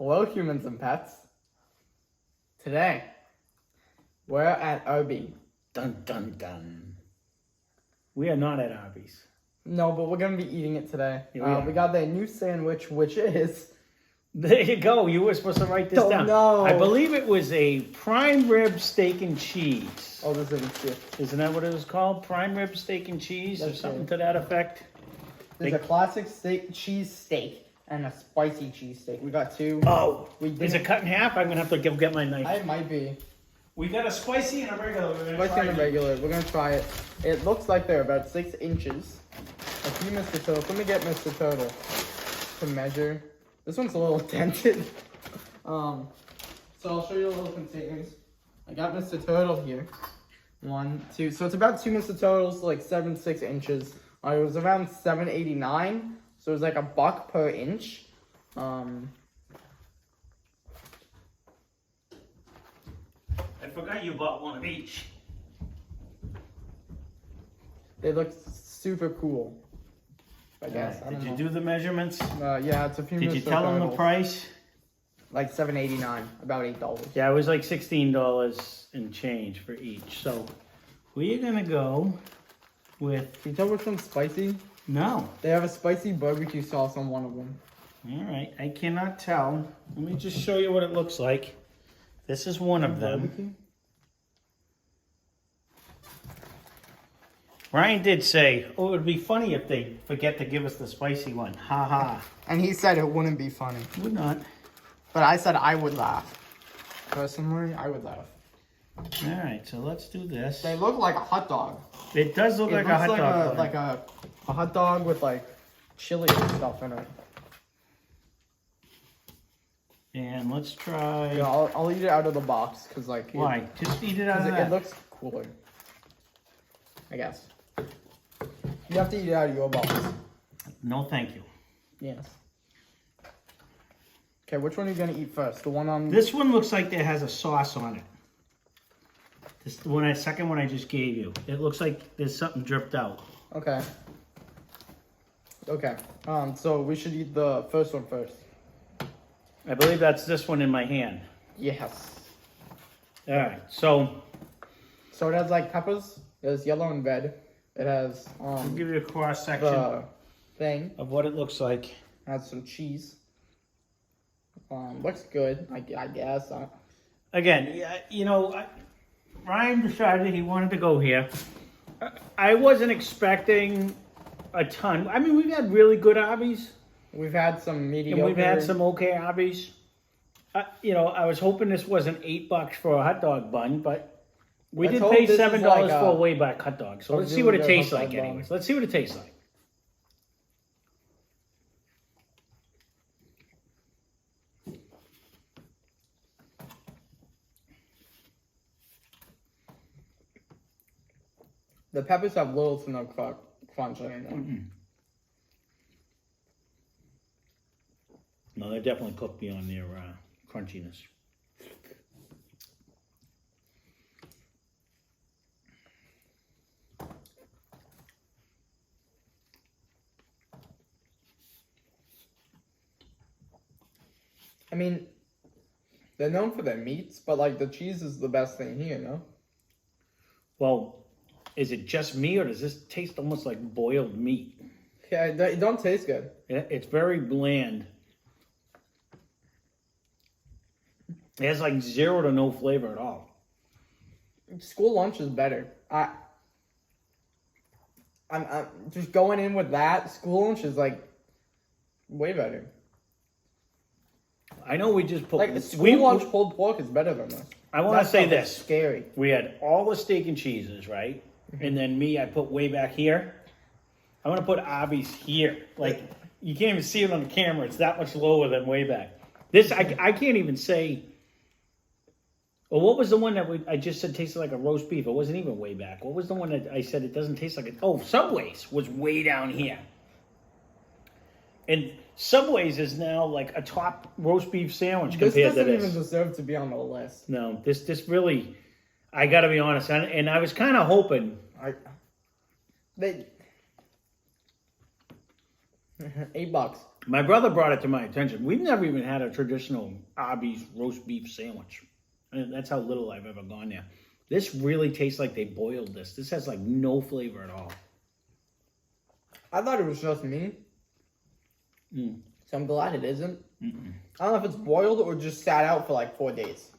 Hello, humans and pets. Today, we're at Arby. Dun, dun, dun. We are not at Arby's. No, but we're going to be eating it today. Yeah, we got their new sandwich, which is... There you go. You were supposed to write this down. No. I believe it was a prime rib steak and cheese. Oh, this isn't shit. Isn't that what it was called? Prime rib steak and cheese or something to that effect? There's a classic cheese steak and a spicy cheese steak. We got two. Oh, is it cut in half? I'm going to have to go get my knife. It might be. We got a spicy and a regular. Spicy and a regular. We're going to try it. It looks like they're about 6 inches. A few Mr. Turtles. Let me get Mr. Turtle to measure. This one's a little dented. So I'll show you the little containers. I got Mr. Turtle here. 1, 2. So it's about 2 Mr. Turtles, like 6 inches. It was around $7.89. So it was like $1 per inch. I forgot you bought one of each. They look super cool. I guess. Did you do the measurements? Yeah, it's a few. Did you tell them the price? Like $7.89, about $8. Yeah, it was like $16 and change for each. So we're gonna go with. Can you tell which one's spicy? No. They have a spicy barbecue sauce on one of them. All right, I cannot tell. Let me just show you what it looks like. This is one of them. Barbecue? Ryan did say, oh, it would be funny if they forget to give us the spicy one. Ha ha. And he said it wouldn't be funny. Would not. But I said I would laugh. Personally, I would laugh. All right, so let's do this. They look like a hot dog. It does look like a hot dog. Like a hot dog with like chili and stuff in it. And let's try. Yeah, I'll eat it out of the box because like. Why? Just eat it out of that. It looks cooler. I guess. You have to eat it out of your box. No, thank you. Yes. Okay, which one are you gonna eat first? The one on. This one looks like it has a sauce on it. This the second one I just gave you. It looks like there's something dripped out. Okay. Okay. So we should eat the first one first. I believe that's this one in my hand. Yes. All right. So it has like peppers. There's yellow and red. It has I'll give you a cross section the thing. of what it looks like. It has some cheese. Looks good. I guess. Again, you know, Ryan decided he wanted to go here. I wasn't expecting a ton. I mean, we've had really good Arby's. We've had some mediocre. And we've had some okay Arby's. You know, I was hoping this wasn't $8 for a hot dog bun, but we did pay $7 for a way back hot dog. So let's see what it tastes like anyways. Let's see what it tastes like. The peppers have little to no crunch anymore. No, they're definitely cooked beyond their crunchiness. I mean, they're known for their meats, but like the cheese is the best thing here, no? Well, is it just me or does this taste almost like boiled meat? Yeah, it don't taste good. It's very bland. It has like 0 to no flavor at all. School lunch is better. I'm just going in with that. School lunch is like way better. I know we just put like school lunch pulled pork is better than this. I want to say this. Scary. We had all the steak and cheeses, right? And then me, I put way back here. I want to put Arby's here. Like you can't even see it on the camera. It's that much lower than way back. This I can't even say. Well, what was the one that I just said tasted like a roast beef? It wasn't even way back. What was the one that I said it doesn't taste like it? Oh, Subway's was way down here. And Subway's is now like a top roast beef sandwich compared to this. This doesn't even deserve to be on the list. No, this really, I got to be honest, and I was kind of hoping. $8. My brother brought it to my attention. We've never even had a traditional Arby's roast beef sandwich. And that's how little I've ever gone there. This really tastes like they boiled this. This has like no flavor at all. I thought it was just me. So I'm glad it isn't. I don't know if it's boiled or just sat out for like 4 days.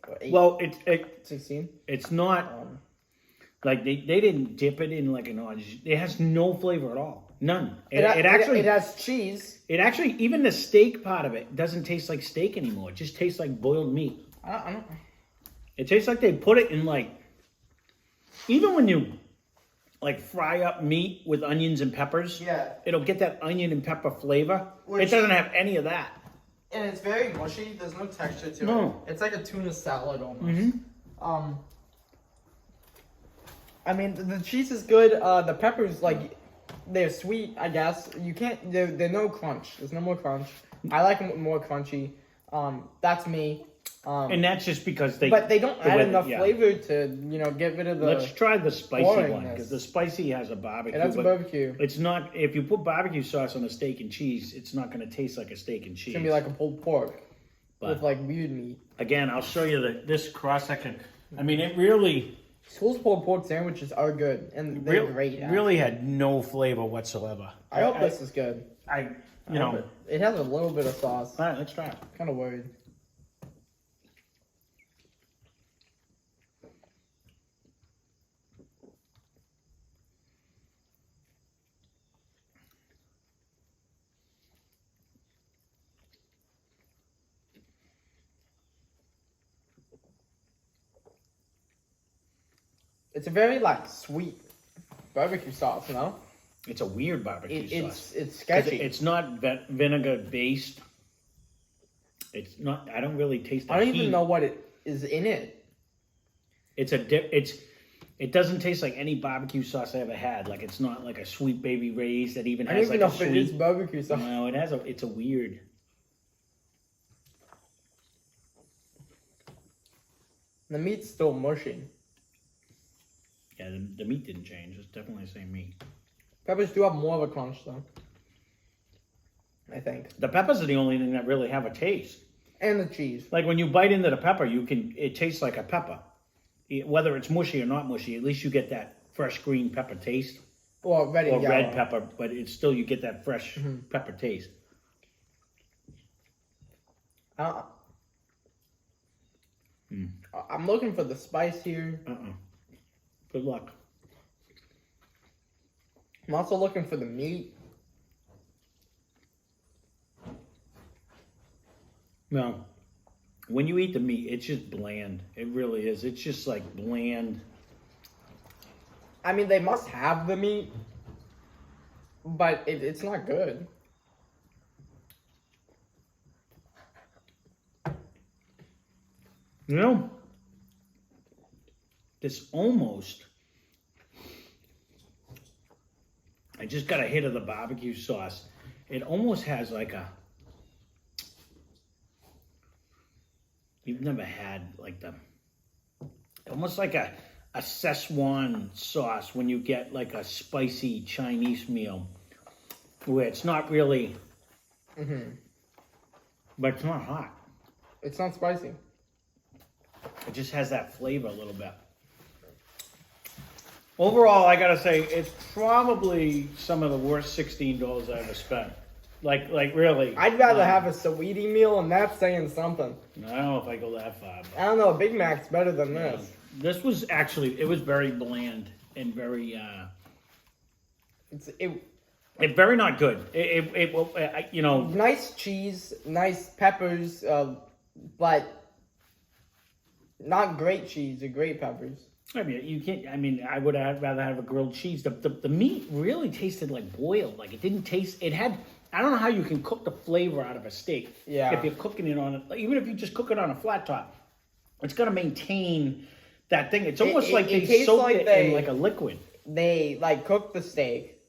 Or 8, Well, 16. it's not like they didn't dip it in like an orange. It has no flavor at all. None. It has cheese. It actually, even the steak part of it doesn't taste like steak anymore. It just tastes like boiled meat. I don't. It tastes like they put it in like, even when you like fry up meat with onions and peppers, it'll get that onion and pepper flavor. It doesn't have any of that. And it's very mushy. There's no texture to it. It's like a tuna salad almost. I mean, the cheese is good. The peppers, like, they're sweet, I guess. You can't, they're no crunch. There's no more crunch. I like them more crunchy. That's me. And that's just because but they don't add enough flavor to, get rid of the. Let's try the spicy one, because the spicy has a barbecue. It has a barbecue. It's not, if you put barbecue sauce on a steak and cheese, it's not going to taste like a steak and cheese. It's going to be like a pulled pork with like weird meat. Again, I'll show you this cross section. I mean, it really. School's pulled pork sandwiches are good, and they're great. Really had no flavor whatsoever. I hope this is good. It has a little bit of sauce. All right, let's try it. Kind of worried. It's a very like sweet barbecue sauce, no? It's a weird barbecue sauce. It's sketchy. It's not vinegar based. It's not. I don't really taste. I don't even know what it is in it. It doesn't taste like any barbecue sauce I ever had. Like it's not like a Sweet Baby Ray's that even has like a sweet. I don't even know if it is barbecue sauce. No, it has a. It's a weird. The meat's still mushy. Yeah, the meat didn't change. It's definitely the same meat. Peppers do have more of a crunch, though. I think. The peppers are the only thing that really have a taste. And the cheese. Like when you bite into the pepper, it tastes like a pepper. Whether it's mushy or not mushy, at least you get that fresh green pepper taste. Or red and red pepper, but it's still, you get that fresh pepper taste. I'm looking for the spice here. Good luck. I'm also looking for the meat. No. When you eat the meat, it's just bland. It really is. It's just like bland. I mean, they must have the meat, but it's not good. You know, this almost, I just got a hit of the barbecue sauce. It almost has like a, you've never had like almost like a Szechuan sauce when you get like a spicy Chinese meal where it's not really, but it's not hot. It's not spicy. It just has that flavor a little bit. Overall, I gotta say, it's probably some of the worst $16 I ever spent. Like really. I'd rather have a Saweetie meal, and that's saying something. I don't know if I go that far. But I don't know. A Big Mac's better than this. This was actually, it was very bland and very. It's very not good. Nice cheese, nice peppers, but not great cheese or great peppers. I mean, you can't. I mean, I would have rather have a grilled cheese. The meat really tasted like boiled. Like it didn't taste. It had. I don't know how you can cook the flavor out of a steak. Yeah. If you're cooking it on, even if you just cook it on a flat top, it's gonna maintain that thing. It's almost like they soaked it in like a liquid. They like cooked the steak,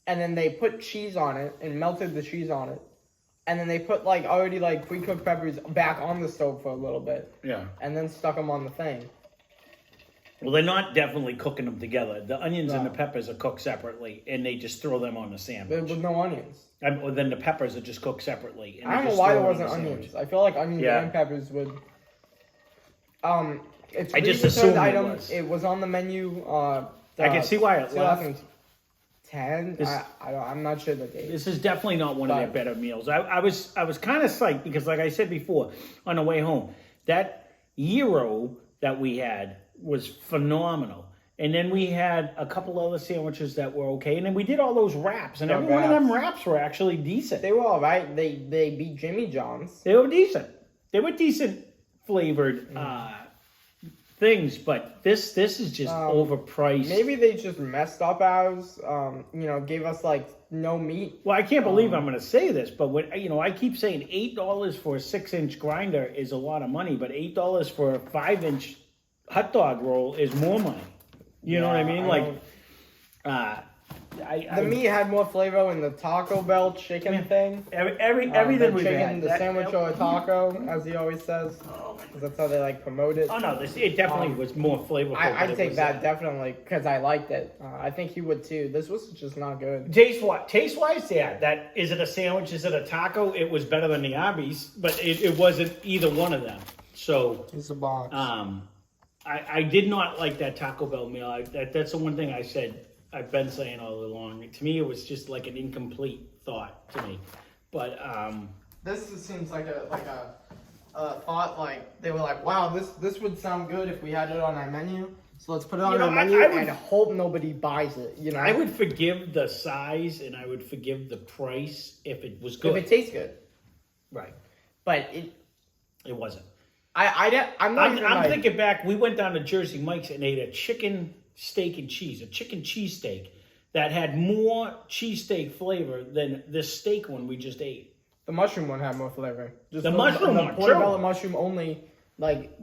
and then they put cheese on it and melted the cheese on it, and then they put like already like pre-cooked peppers back on the stove for a little bit. Yeah. And then stuck them on the thing. Well, they're not definitely cooking them together. The onions and the peppers are cooked separately, and they just throw them on the sandwich. With no onions. Or then the peppers are just cooked separately. And I don't know just why throw there it on wasn't the sandwich. onions. I feel like onions Yeah. and peppers would. It's I just return assumed it item. was. It was on the menu. I can see why it left. 2010. I'm not sure the date. This is definitely not one of their better meals. I was kind of psyched because, like I said before, on the way home, that gyro that we had was phenomenal. And then we had a couple other sandwiches that were okay. And then we did all those wraps, and every one of them wraps were actually decent. They were all right. They beat Jimmy John's. They were decent. They were decent flavored things, but this is just overpriced. Maybe they just messed up ours. Gave us like no meat. Well, I can't believe I'm going to say this, but when I keep saying $8 for a 6-inch grinder is a lot of money, but $8 for a 5-inch hot dog roll is more money. You know what I mean? The meat had more flavor in the Taco Bell chicken thing. Everything we've chicken, had. the sandwich or a taco, as he always says. That's how they like promote it. Oh no, it definitely was more flavorful. I'd take that definitely because I liked it. I think you would too. This was just not good. Taste wise, yeah. That is it a sandwich? Is it a taco? It was better than the Arby's, but it wasn't either one of them. So it's a box. I did not like that Taco Bell meal. That's the one thing I've been saying all along. To me, it was just like an incomplete thought to me. But this seems like a thought. Like they were like, wow, this would sound good if we had it on our menu. So let's put it on our menu and hope nobody buys it. I would forgive the size and I would forgive the price if it was good. If it tastes good, right? But it wasn't. I'm thinking back. We went down to Jersey Mike's and ate a chicken steak and cheese, a chicken cheesesteak that had more cheesesteak flavor than this steak one we just ate. The mushroom one had more flavor. Just the mushroom one, portobello mushroom only, like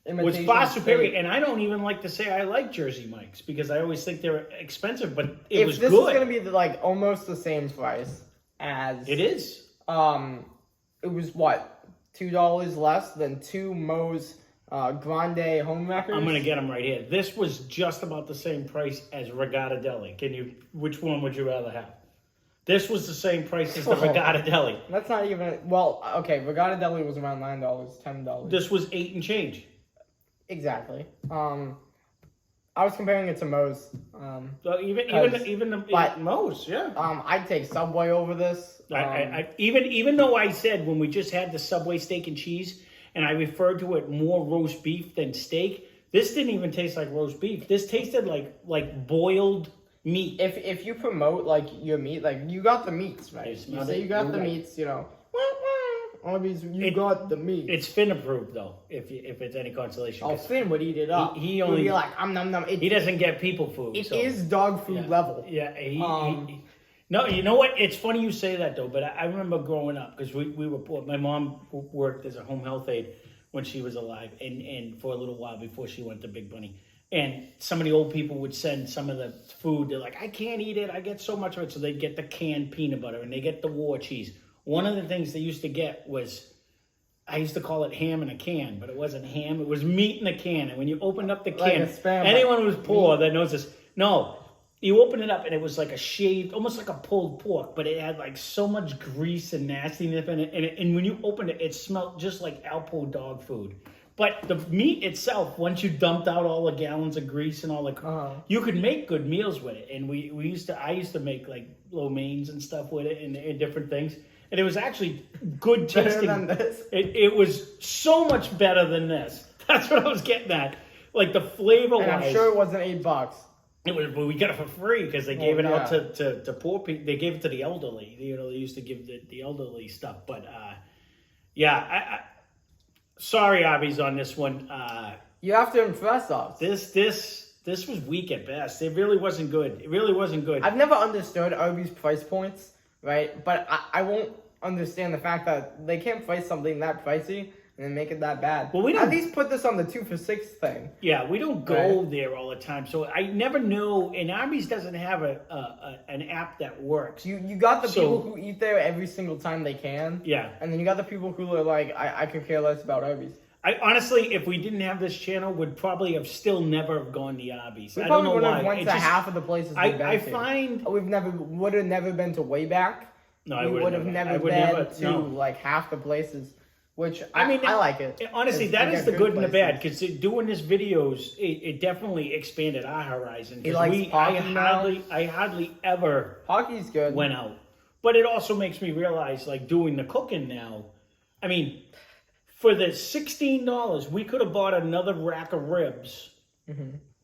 was far superior. And I don't even like to say I like Jersey Mike's because I always think they're expensive, but it was good. If this is gonna be like almost the same price as it is, it was what? $2 less than 2 Moe's Grande home wreckers. I'm going to get them right here. This was just about the same price as Regatta Deli. Which one would you rather have? This was the same price as the Regatta Deli. That's not even, okay, Regatta Deli was around $9, $10. This was 8 and change. Exactly. I was comparing it to Moe's. So even the Moe's, yeah. I'd take Subway over this. Even though I said when we just had the Subway steak and cheese, and I referred to it more roast beef than steak, this didn't even taste like roast beef. This tasted like boiled meat. If you promote like your meat, like you got the meats, right? You say you got the meats, Arby's, got the meat. It's Finn approved though, if it's any consolation. Oh, Finn would eat it up. He only would be like, nom nom. He doesn't get people food. It is dog food level. Yeah. No, you know what? It's funny you say that though, but I remember growing up because we were poor. My mom worked as a home health aide when she was alive, and for a little while before she went to Big Bunny. And some of the old people would send some of the food. They're like, I can't eat it. I get so much of it. So they'd get the canned peanut butter and they get the war cheese. One of the things they used to get was, I used to call it ham in a can, but it wasn't ham. It was meat in a can. And when you opened up the can, anyone who was poor that knows this, no, you open it up and it was like a shaved, almost like a pulled pork, but it had like so much grease and nastiness in it. And when you opened it, it smelled just like Alpo dog food. But the meat itself, once you dumped out all the gallons of grease and all the, you could make good meals with it. And I used to make like lo mains and stuff with it and different things. And it was actually good tasting. Better than this. It was so much better than this. That's what I was getting at. Like the flavor wise. And I'm sure it wasn't $8. It was, but we got it for free because they gave it out to poor people. They gave it to the elderly. They used to give the elderly stuff. But sorry, Arby's on this one. You have to impress us. This was weak at best. It really wasn't good. It really wasn't good. I've never understood Arby's price points, right? But I won't understand the fact that they can't price something that pricey and then make it that bad. Well, we don't, at least put this on the 2 for $6 thing. Yeah, we don't go there all the time, so I never know. And Arby's doesn't have an app that works. You got the people who eat there every single time they can. Yeah, and then you got the people who are like, I could care less about Arby's. I honestly, if we didn't have this channel, would probably have still never have gone to Arby's. I don't know why. Went to half of the places we've been to. find would have never been to Wayback. No, I we would have never been to no. like half the places. Which I mean, I like it. Honestly, It's- that we is got the good and the bad, places. because doing this videos, it definitely expanded our horizon. He 'Cause likes hockey now. I hardly ever Hockey's good. went out. But it also makes me realize, like, doing the cooking now, I mean, for the $16, we could have bought another rack of ribs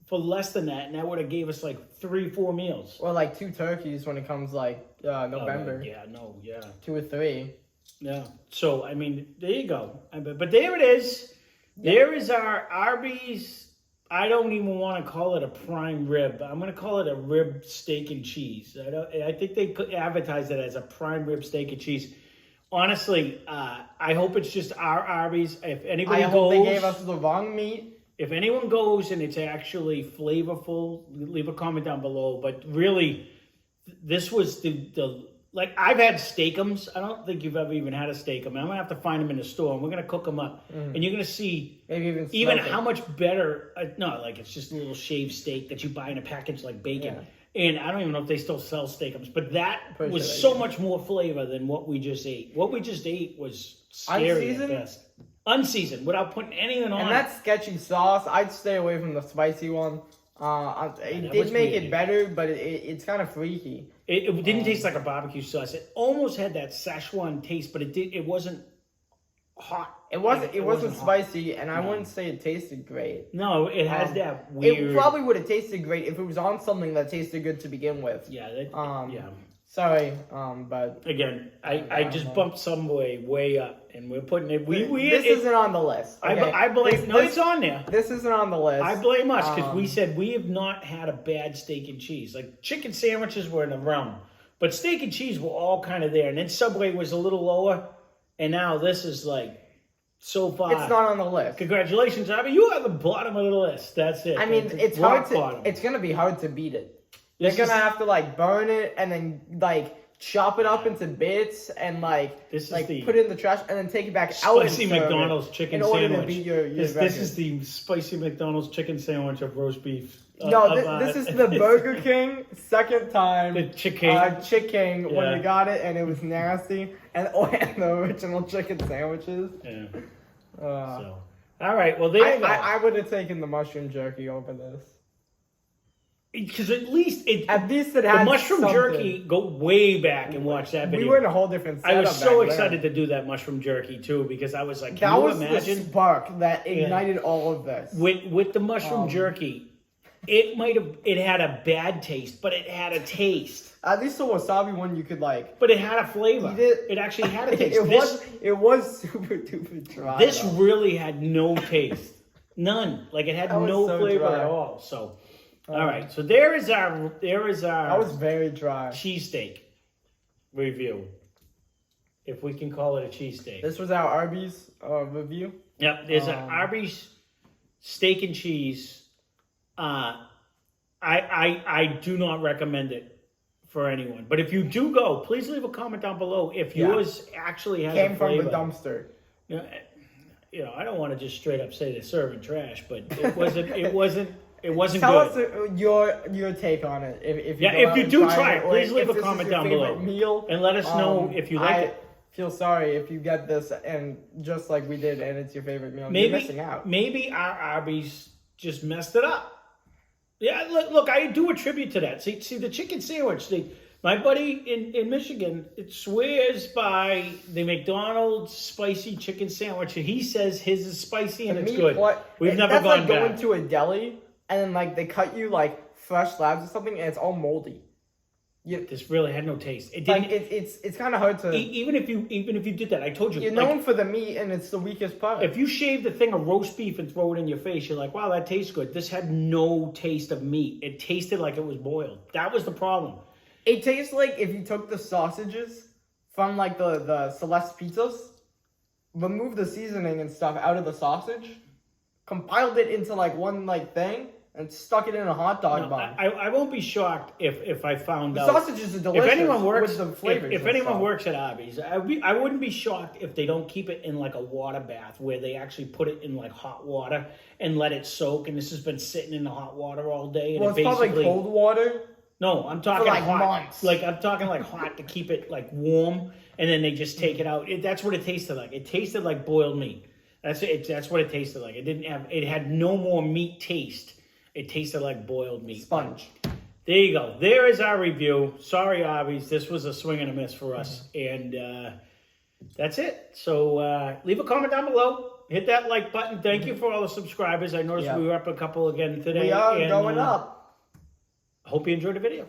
for less than that, and that would have gave us like 3-4 meals. Or like 2 turkeys when it comes like November. Yeah, no, yeah. 2 or 3. Yeah. So, I mean, there you go. But there it is. Yeah. There is our Arby's. I don't even want to call it a prime rib. I'm going to call it a rib steak and cheese. I think they could advertise it as a prime rib steak and cheese. Honestly, I hope it's just our Arby's. If anybody goes, hope they gave us the wrong meat. If anyone goes and it's actually flavorful, leave a comment down below. But really, this was the like, I've had steakums. I don't think you've ever even had a steakum. I'm gonna have to find them in the store, and we're gonna cook them up, and you're gonna see maybe even how much better. No, like, it's just a little shaved steak that you buy in a package like bacon. Yeah. And I don't even know if they still sell steakums, but that was so much more flavor than what we just ate. What we just ate was scary at best. Unseasoned, without putting anything on. And that sketchy sauce, I'd stay away from the spicy one. It did make it better, but it's kind of freaky. It didn't taste like a barbecue sauce. It almost had that Szechuan taste, but it wasn't hot. It wasn't spicy, and I wouldn't say it tasted great. No, it has that weird. It probably would have tasted great if it was on something that tasted good to begin with. Yeah. Yeah. Sorry, but again, I just bumped Subway way up, and we're putting it. This isn't on the list. Okay? I blame. It's on there. This isn't on the list. I blame us, because we said we have not had a bad steak and cheese. Like, chicken sandwiches were in the realm, but steak and cheese were all kind of there. And then Subway was a little lower, and now this is like so far. It's not on the list. Congratulations, Arby. You are at the bottom of the list. That's it. I mean, it's hard to. It's gonna be hard to beat it. They're gonna have to like burn it and then like chop it up into bits and like put it in the trash and then take it back out. Spicy McDonald's chicken sandwich. In order to beat your this is the spicy McDonald's chicken sandwich of roast beef. No, this is the Burger King second time. The chicken. Chicken when we got it and it was nasty and the original chicken sandwiches. Yeah. So, all right. Well, there you go. I would have taken the mushroom jerky over this. Because at least it had the mushroom jerky. Go way back and watch that video. We were in a whole different setup. I was so excited to do that mushroom jerky too, because I was like, can you imagine? The spark that ignited all of this. With the mushroom jerky, it had a bad taste, but it had a taste. At least the wasabi one you could like. But it had a flavor. It actually had a taste. It was super duper dry. This really had no taste, none. Like, it had no flavor at all. So. All right, so there is our. That was very dry. CheeseSteak review, if we can call it a cheesesteak. This was our Arby's review. Yep, there's an Arby's steak and cheese. I do not recommend it for anyone, but if you do go, please leave a comment down below if yours actually has came a flavor. from the dumpster. You know, I don't want to just straight up say they're serving trash, but it wasn't. It wasn't Tell good. us your take on it. If you do try it, please leave a comment down below meal, and let us know if you like it. I feel sorry if you get this and just like we did, and it's your favorite meal. You're missing out. Maybe our Arby's just messed it up. Yeah, look, I do attribute to that. See the chicken sandwich. My buddy in Michigan, it swears by the McDonald's spicy chicken sandwich, and he says his is spicy and it's good. We've never gone like back. Going to a deli. And then, like, they cut you, like, fresh slabs or something, and it's all moldy. This really had no taste. It didn't. Like, it's kind of hard to. Even if you did that, I told you. You're known for the meat, and it's the weakest part. If you shave the thing of roast beef and throw it in your face, you're like, wow, that tastes good. This had no taste of meat. It tasted like it was boiled. That was the problem. It tastes like if you took the sausages from, like, the Celeste pizzas, removed the seasoning and stuff out of the sausage, compiled it into, like, one, like, thing, and stuck it in a hot dog bun. I won't be shocked if I found out. The sausages are delicious. If anyone works, with the flavors if anyone works at Arby's, I wouldn't be shocked if they don't keep it in like a water bath where they actually put it in like hot water and let it soak. And this has been sitting in the hot water all day. And well, it's probably cold water. No, I'm talking like hot. months. Like I'm talking like hot to keep it like warm, and then they just take it out. That's what it tasted like. It tasted like boiled meat. That's it. That's what it tasted like. It didn't have. It had no more meat taste. It tasted like boiled meat. Sponge. There you go. There is our review. Sorry, Arby's. This was a swing and a miss for us, and that's it. So leave a comment down below. Hit that like button. Thank you for all the subscribers. I noticed we were up a couple again today. We are going up. I hope you enjoyed the video.